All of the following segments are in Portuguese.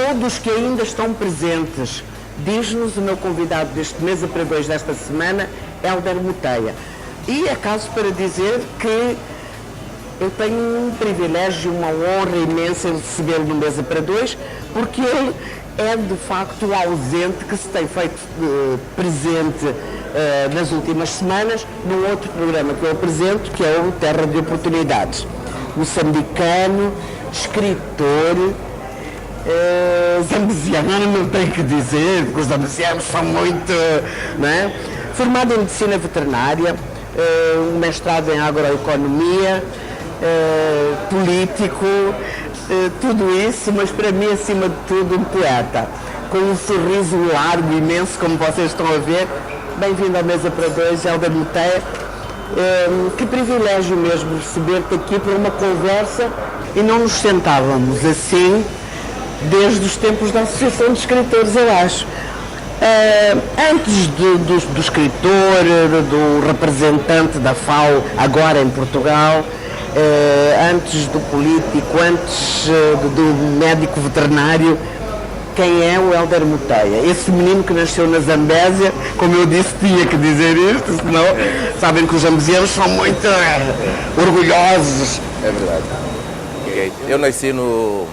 todos que ainda estão presentes. Diz-nos o meu convidado deste Mesa para Dois desta semana, Hélder Moteia. E é caso para dizer que eu tenho um privilégio, uma honra imensa em recebê-lo no Mesa para Dois, porque ele é de facto o ausente que se tem feito presente nas últimas semanas num outro programa que eu apresento, que é o Terra de Oportunidades. Moçambicano, escritor, zambiano, não tenho que dizer, porque os zambianos são muito, não é? Formado em Medicina Veterinária, um mestrado em Agroeconomia, político, tudo isso, mas para mim, acima de tudo, um poeta, com um sorriso largo, imenso, como vocês estão a ver. Bem-vindo à Mesa para Dois, Hélder Moteia. Que privilégio mesmo receber-te aqui para uma conversa, e não nos sentávamos assim desde os tempos da Associação de Escritores, eu acho. Antes do escritor, do representante da FAO, agora em Portugal, antes do político, antes do médico veterinário, quem é o Hélder Moteia? Esse menino que nasceu na Zambésia, como eu disse, tinha que dizer isto, senão sabem que os zambianos são muito orgulhosos. É verdade. Okay. Eu nasci no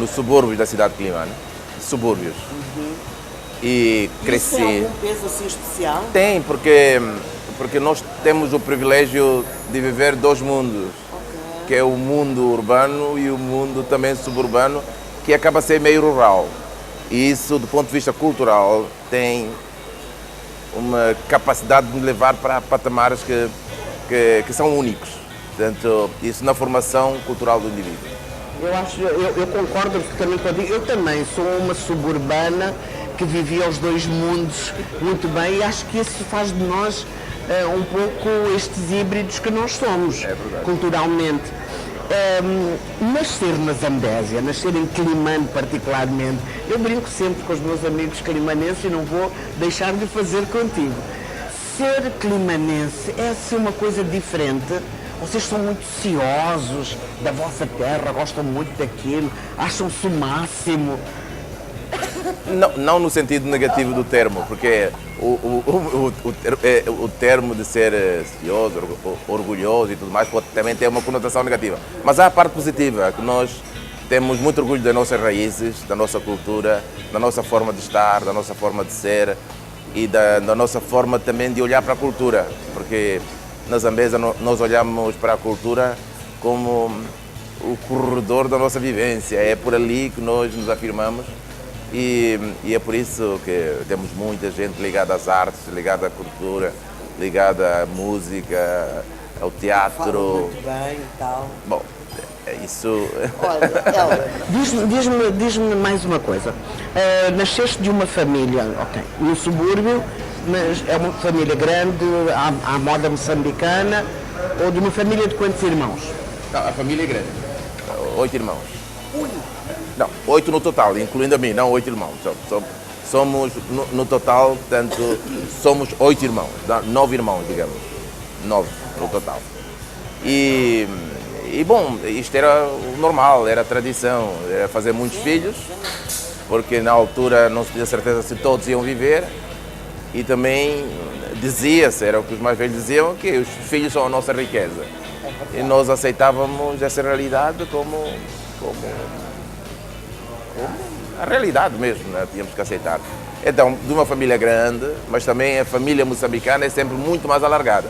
subúrbio da cidade de Quelimane, subúrbios. E cresci. Isso tem algum peso assim especial? Tem, porque nós temos o privilégio de viver dois mundos, que é o mundo urbano e o mundo também suburbano, que acaba a ser meio rural. E isso, do ponto de vista cultural, tem uma capacidade de me levar para patamares que são únicos. Portanto, isso na formação cultural do indivíduo. Eu concordo absolutamente contigo. Eu também sou uma suburbana que vivia os dois mundos muito bem, e acho que isso faz de nós um pouco estes híbridos que nós somos, culturalmente. Nascer na Zambésia, nascer em Quelimane particularmente, eu brinco sempre com os meus amigos quelimanenses e não vou deixar de fazer contigo. Ser quelimanense é assim uma coisa diferente. Vocês são muito ciosos da vossa terra, gostam muito daquilo, acham-se o máximo. Não no sentido negativo do termo, porque o termo de ser cioso, orgulhoso e tudo mais pode também ter uma conotação negativa. Mas há a parte positiva, que nós temos muito orgulho das nossas raízes, da nossa cultura, da nossa forma de estar, da nossa forma de ser e da nossa forma também de olhar para a cultura, porque na Zambésia nós olhamos para a cultura como o corredor da nossa vivência, é por ali que nós nos afirmamos. E é por isso que temos muita gente ligada às artes, ligada à cultura, ligada à música, ao teatro. Fala muito bem e tal. Bom, é isso. Olha, diz-me mais uma coisa. Nasceste de uma família, no subúrbio, mas é uma família grande, à moda moçambicana, ou de uma família de quantos irmãos? Não, a família é grande. 8 irmãos. Não, 8 no total, incluindo a mim, não 8 irmãos. Somos, no total, portanto, somos 8 irmãos, 9 irmãos, digamos. 9 no total. E bom, isto era o normal, era a tradição, era fazer muitos filhos, porque na altura não se tinha certeza se todos iam viver. E também dizia-se, era o que os mais velhos diziam, que os filhos são a nossa riqueza. E nós aceitávamos essa realidade como a realidade mesmo, né? Tínhamos que aceitar. Então, de uma família grande, mas também a família moçambicana é sempre muito mais alargada.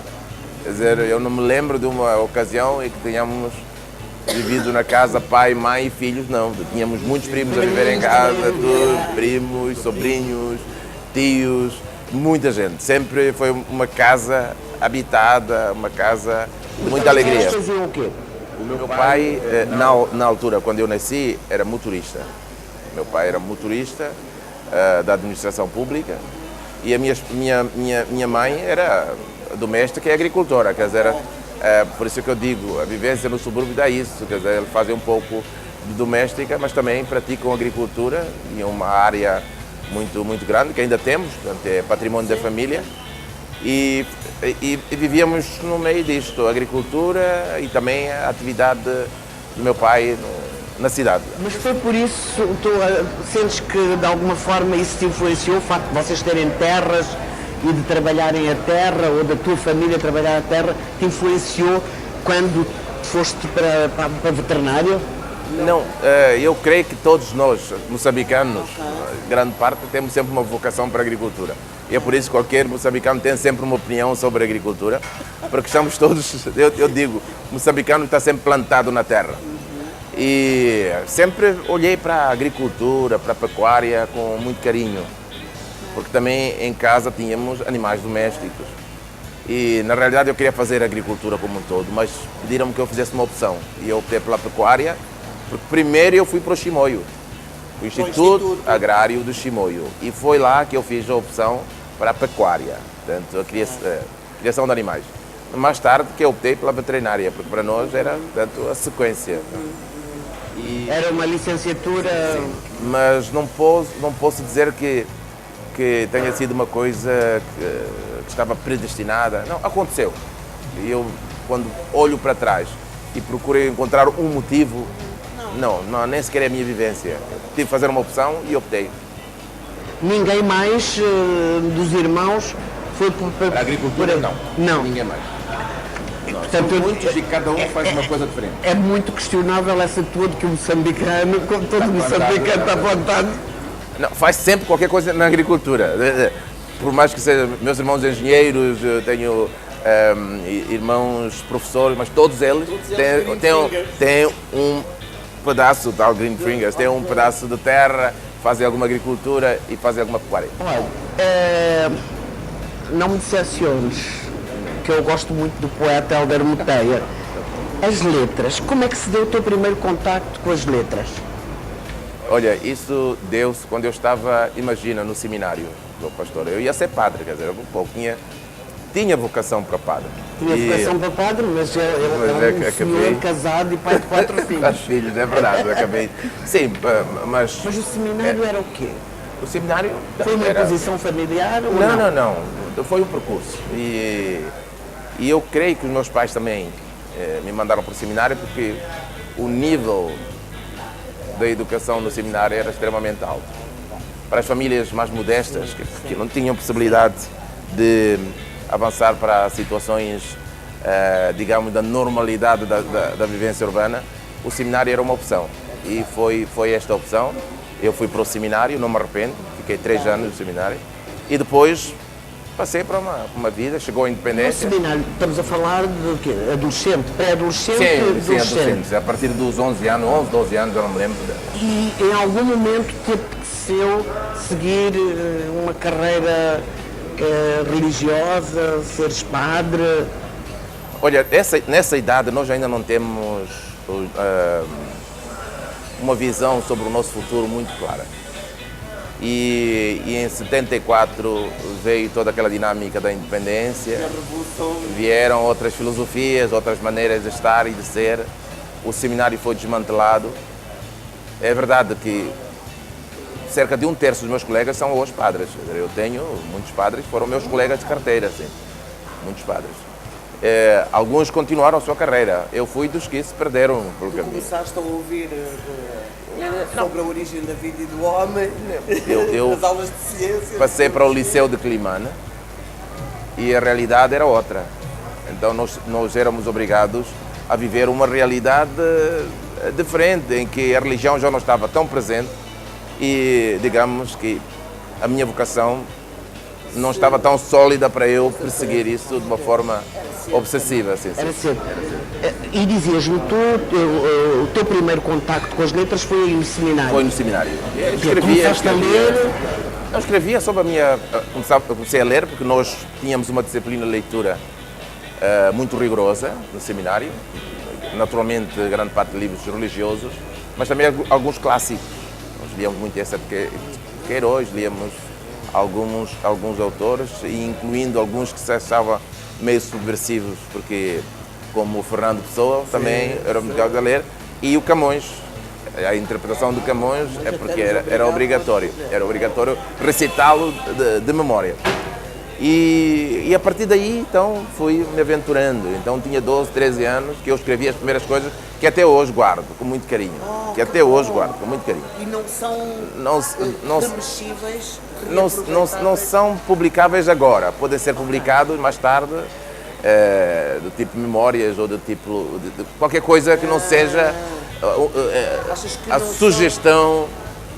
Quer dizer, eu não me lembro de uma ocasião em que tínhamos vivido na casa pai, mãe e filhos, não. Tínhamos muitos primos a viver em casa, todos, primos, sobrinhos, tios, muita gente. Sempre foi uma casa habitada, uma casa de muita alegria. Faziam o quê? O meu pai, na altura, quando eu nasci, era motorista. Meu pai era motorista da administração pública e a minha mãe era doméstica e agricultora. Quer dizer, por isso que eu digo, a vivência no subúrbio dá isso. Quer dizer, eles fazem um pouco de doméstica, mas também praticam agricultura em uma área muito, muito grande, que ainda temos, portanto, é patrimônio da família. E vivíamos no meio disto, a agricultura e também a atividade do meu pai na cidade. Mas foi por isso, tu sentes que de alguma forma isso te influenciou, o facto de vocês terem terras e de trabalharem a terra, ou da tua família trabalhar a terra, te influenciou quando foste para veterinário? Não, eu creio que todos nós, moçambicanos, grande parte, temos sempre uma vocação para a agricultura. E é por isso que qualquer moçambicano tem sempre uma opinião sobre a agricultura, porque estamos todos, eu digo, o moçambicano está sempre plantado na terra. E sempre olhei para a agricultura, para a pecuária com muito carinho, porque também em casa tínhamos animais domésticos. E na realidade eu queria fazer agricultura como um todo, mas pediram-me que eu fizesse uma opção. E eu optei pela pecuária, porque primeiro eu fui para o Chimoio, o Instituto Agrário do Chimoio. E foi lá que eu fiz a opção para a pecuária, portanto, a criação de animais. Mais tarde que eu optei pela veterinária, porque para nós era, portanto, a sequência. Era uma licenciatura... Sim, mas não posso dizer que tenha sido uma coisa que estava predestinada. Não, aconteceu. E eu, quando olho para trás e procuro encontrar um motivo, não, nem sequer é a minha vivência. Tive que fazer uma opção e optei. Ninguém mais dos irmãos foi para a agricultura? Não. Ninguém mais. Portanto, são muitos e cada um faz uma coisa diferente. É muito questionável essa tua de que o moçambicano, como todo moçambicano está apontado. Não, faz sempre qualquer coisa na agricultura. Por mais que sejam meus irmãos engenheiros, eu tenho irmãos professores, mas todos eles têm um pedaço, tal Green Fingers, têm um pedaço de terra, fazem alguma agricultura e fazem alguma pecuária. Olha, não me decepciones, que eu gosto muito do poeta Helder Muteia. As letras, como é que se deu o teu primeiro contacto com as letras? Olha, isso deu-se quando eu estava, imagina, no seminário do pastor. Eu ia ser padre, quer dizer, tinha vocação para padre. Tinha vocação para padre, mas era um senhor casado e pai de 4 filhos. 4 filhos, é verdade, acabei. Sim, mas... Mas o seminário era o quê? O seminário... Foi uma imposição familiar ou não? Foi um percurso. E eu creio que os meus pais também me mandaram para o seminário porque o nível da educação no seminário era extremamente alto. Para as famílias mais modestas, que não tinham possibilidade de avançar para situações, digamos, da normalidade da vivência urbana, o seminário era uma opção. E foi esta opção. Eu fui para o seminário, não me arrependo, fiquei 3 anos no seminário. E depois passei para uma vida, chegou a independência. No seminário, estamos a falar de quê? Adolescente, pré-adolescente? Sim, adolescente. A partir dos 11 anos, 11, 12 anos, eu não me lembro. E em algum momento te apeteceu seguir uma carreira religiosa, seres padre? Olha, nessa idade nós ainda não temos uma visão sobre o nosso futuro muito clara. E em 74 veio toda aquela dinâmica da independência, vieram outras filosofias, outras maneiras de estar e de ser, o seminário foi desmantelado. É verdade que cerca de 1/3 dos meus colegas são hoje padres. Eu tenho muitos padres, foram meus colegas de carteira, sim, muitos padres. Alguns continuaram a sua carreira, eu fui dos que se perderam pelo caminho. Começaste a ouvir sobre a origem da vida e do homem, nas aulas de ciência. Passei para o Liceu de Climane e a realidade era outra. Então nós éramos obrigados a viver uma realidade diferente, em que a religião já não estava tão presente e, digamos, que a minha vocação não estava tão sólida para eu perseguir isso de uma forma obsessiva. Assim. Era cedo. E dizias-me, o teu primeiro contacto com as letras foi no seminário? Foi no seminário. Começaste a ler? Eu escrevia sobre a minha... Comecei a ler porque nós tínhamos uma disciplina de leitura muito rigorosa no seminário. Naturalmente, grande parte de livros religiosos, mas também alguns clássicos. Nós líamos muito essa de Queiroz, líamos alguns autores, incluindo alguns que se achavam meio subversivos, porque como o Fernando Pessoa também era obrigado a ler, e o Camões. A interpretação do Camões é porque era obrigatório recitá-lo de memória. E a partir daí, então, fui me aventurando. Então tinha 12, 13 anos que eu escrevia as primeiras coisas que até hoje guardo com muito carinho. Que até hoje guardo com muito carinho. E não são Não, remexíveis? não são publicáveis agora, podem ser publicados mais tarde, do tipo memórias ou do tipo de qualquer coisa que não seja Achas que a não sugestão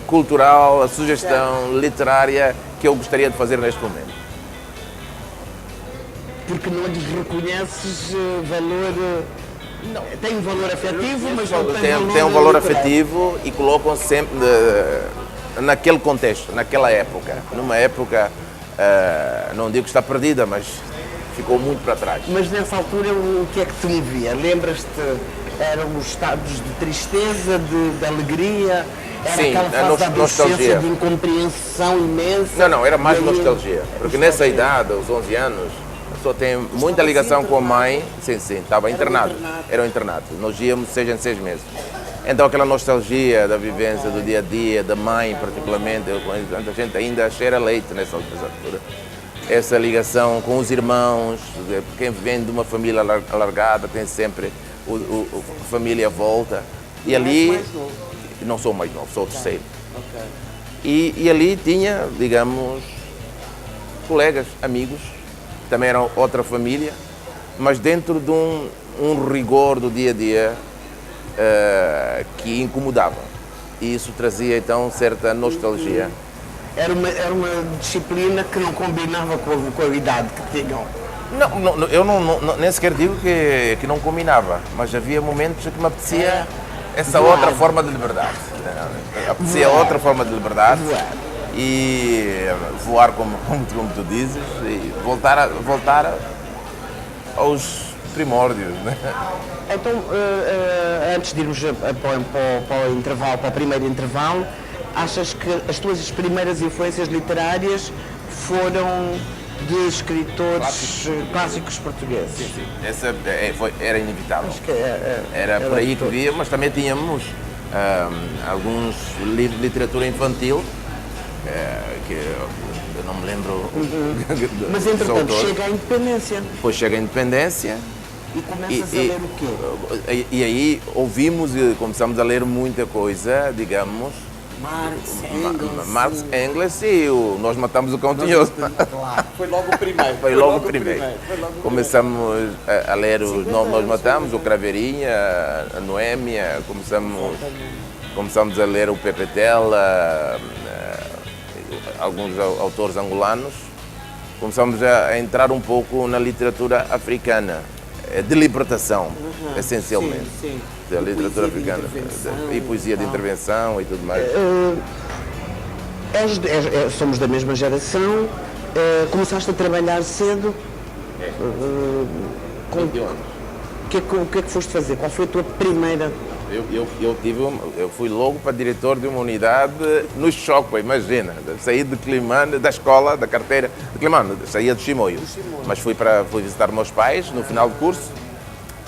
cultural, a sugestão literária que eu gostaria de fazer neste momento. Porque não lhes reconheces valor. Não. Tem um valor afetivo, mas não Tem um valor literário. afetivo e colocam sempre naquele contexto, naquela época. Numa época, não digo que está perdida, mas ficou muito para trás. Mas nessa altura o que é que te movia? Lembras-te? Eram os estados de tristeza, de alegria? Era Sim, aquela a fase da adolescência nostalgia. de incompreensão imensa? Não, era mais E aí- nostalgia. Porque nessa idade, aos 11 anos, a pessoa tem muita ligação com a mãe. Sim, estava internado. Era um internato. Nós íamos 6 em 6 meses. Então aquela nostalgia da vivência do dia a dia, da mãe particularmente, a gente ainda cheira leite nessa altura. Essa ligação com os irmãos, quem vem de uma família alargada tem sempre a família à volta. E ali, mais novo? não sou mais novo, sou o terceiro. Ok. E ali tinha, digamos, colegas, amigos, também eram outra família, mas dentro de um rigor do dia a dia que incomodava. E isso trazia então certa nostalgia. Era uma disciplina que não combinava com a idade que tinham. Não, eu nem sequer digo que não combinava, mas havia momentos que me apetecia essa Voar. outra forma de liberdade. Apetecia outra forma de liberdade. Voar. E voar como tu dizes, e voltar aos primórdios, né? Então, antes de irmos para o intervalo, para o primeiro intervalo, achas que as tuas primeiras influências literárias foram de escritores clássicos portugueses? Sim. Essa era inevitável. Acho que Era por aí que via, mas também tínhamos alguns livros de literatura infantil, que eu não me lembro. Mas dos entretanto autores. chega a independência Depois chega a independência. e começas a ler o quê? E aí ouvimos e começamos a ler muita coisa, digamos, Marx, Engels e Nós Matamos o Cão Tinhoso. Claro. Foi logo o primeiro. Foi logo o primeiro. Começamos a ler Nós Matamos, o Craveirinha, a Noémia, começamos a ler o Pepe Tela, alguns autores angolanos. Começamos a entrar um pouco na literatura africana, de libertação, essencialmente. Sim. Da literatura Poesia de africana. intervenção E poesia de intervenção e tudo mais. Somos da mesma geração, começaste a trabalhar cedo. Com, 21 anos. o que é que foste fazer? Qual foi a tua primeira? Eu fui logo para diretor de uma unidade no Choque, imagina. Saí de Climane, da escola, da carteira de Climane, saía de Chimoio. Mas fui visitar meus pais no final do curso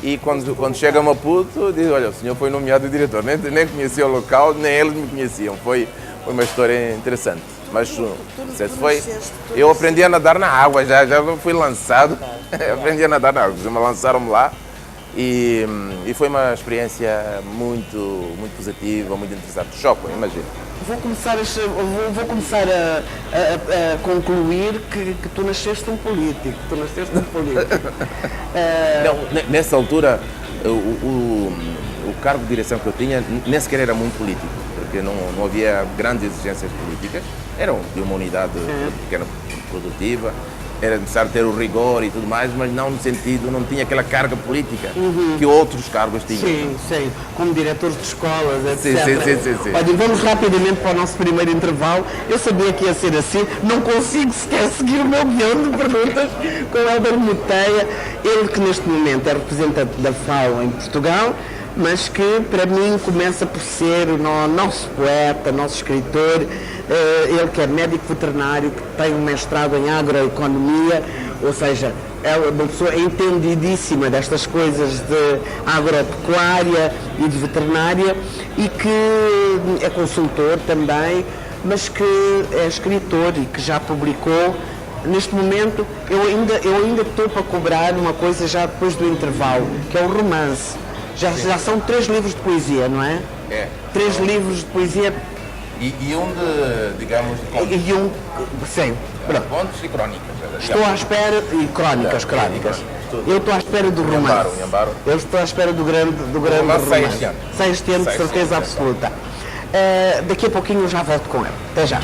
e quando chega a Maputo, diz: olha, o senhor foi nomeado diretor. Nem conhecia o local, nem eles me conheciam. Foi uma história interessante. Mas eu aprendi a nadar na água, já fui lançado, aprendi a nadar na água, me lançaram-me lá. E foi uma experiência muito positiva, muito interessante. Choque, imagina. Vou começar a concluir que tu nasceste um político. Não, nessa altura, o cargo de direção que eu tinha nem sequer era muito político, porque não havia grandes exigências políticas. Era de uma unidade pequena produtiva. Era necessário ter o rigor e tudo mais, mas não no sentido, não tinha aquela carga política que outros cargos tinham. Sim, como diretores de escolas, etc. Sim. Olha, vamos rapidamente para o nosso primeiro intervalo. Eu sabia que ia ser assim, não consigo sequer seguir o meu guião de perguntas com o Hélder Muteia, ele que neste momento é representante da FAO em Portugal, mas que para mim começa por ser o nosso poeta, nosso escritor, ele que é médico veterinário, que tem um mestrado em agroeconomia, ou seja, é uma pessoa entendidíssima destas coisas de agropecuária e de veterinária e que é consultor também, mas que é escritor e que já publicou. Neste momento, eu ainda estou para cobrar uma coisa já depois do intervalo, que é o romance. Já são 3 livros de poesia, não é? É. 3 livros de poesia E um de, digamos, de contos. e um... Sim, pronto. Contos e crónicas. Estou à espera... E crónicas. Eu estou à espera do romance. Nhambaro. Eu estou à espera do grande romance sai romance. este ano. Sai este ano, de Sai este certeza ano, absoluta. Daqui a pouquinho eu já volto com ele. Até já.